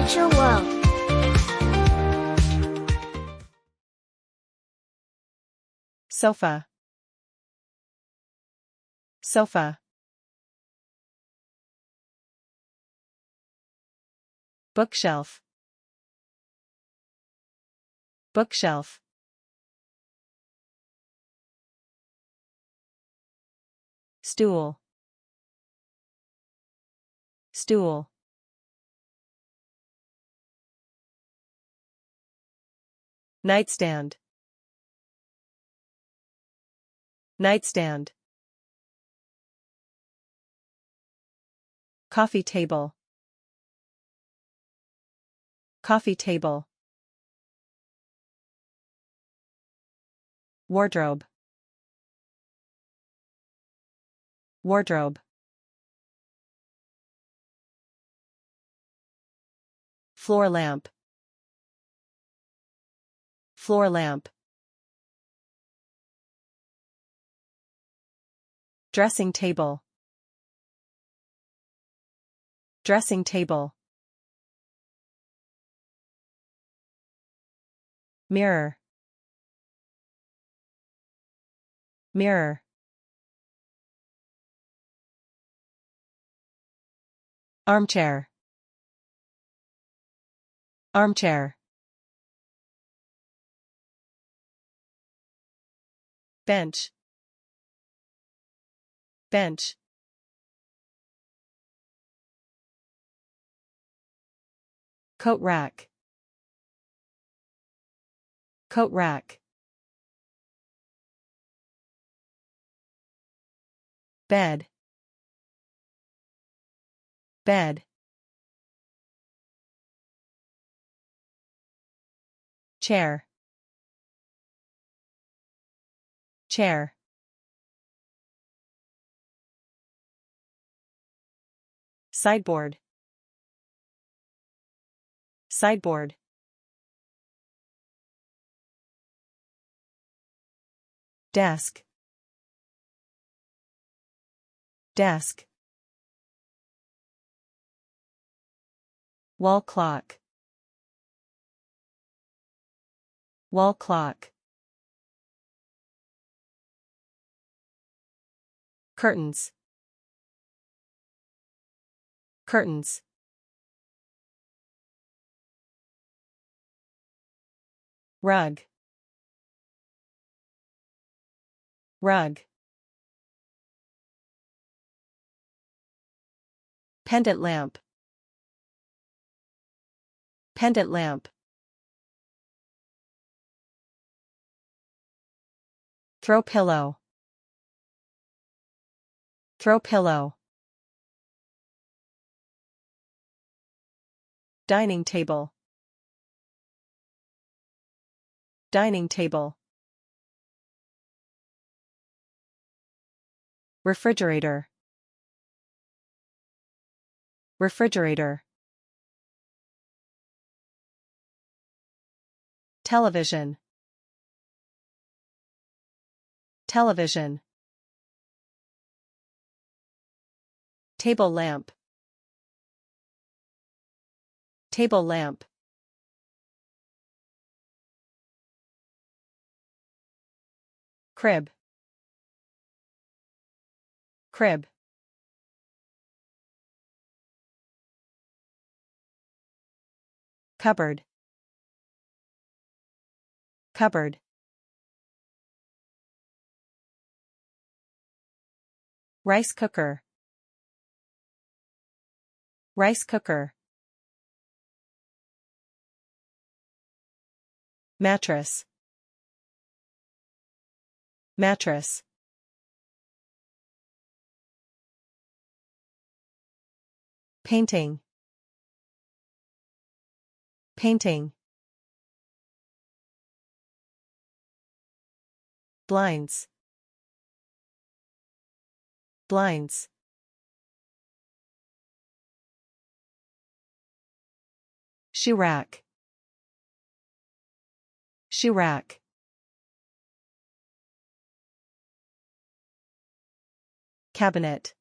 Natural world. Sofa. Sofa. Bookshelf. Bookshelf. Stool. Stool. Nightstand. Nightstand. Coffee table. Coffee table. Wardrobe. Wardrobe. Floor lamp. Floor lamp. Dressing table. Dressing table. Mirror. Mirror. Armchair. Armchair. Bench. Bench. Coat rack. Coat rack. Bed. Bed. Chair. Chair. Sideboard. Sideboard. Desk. Desk. Wall clock. Wall clock. Curtains. Curtains. Rug. Rug. Pendant lamp. Pendant lamp. Throw pillow. Throw pillow. Dining table. Dining table. Refrigerator. Refrigerator. Television. Television. Table lamp. Table lamp. Crib. Crib. Cupboard. Cupboard. Rice cooker. Rice cooker. Mattress. Mattress. Painting. Painting. Blinds. Blinds. Shoe rack. Shoe rack. Cabinet.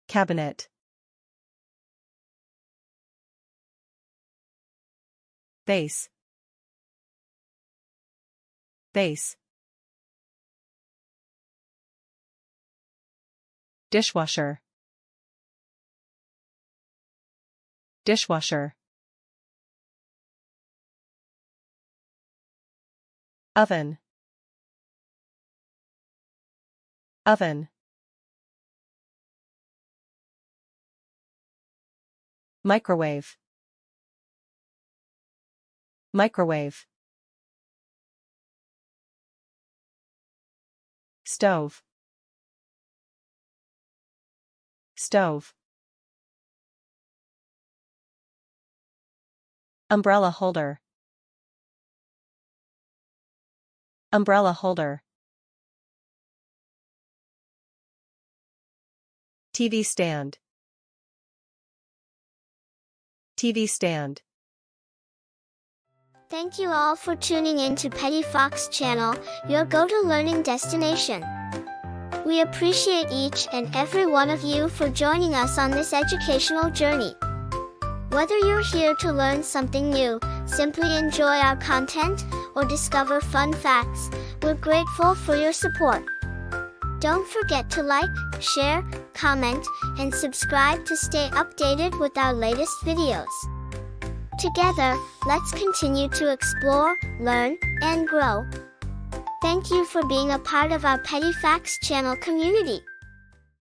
Cabinet. Vase. Vase. Dishwasher. Dishwasher. Oven. Oven. Microwave. Microwave. Stove. Stove. Umbrella holder. Umbrella holder. TV stand. TV stand. Thank you all for tuning in to Petty Fox Channel, your go-to learning destination. We appreciate each and every one of you for joining us on this educational journey. Whether you're here to learn something new, simply enjoy our content, or discover fun facts, we're grateful for your support. Don't forget to like, share, comment, and subscribe to stay updated with our latest videos. Together, let's continue to explore, learn, and grow. Thank you for being a part of our Petty Facts Channel community.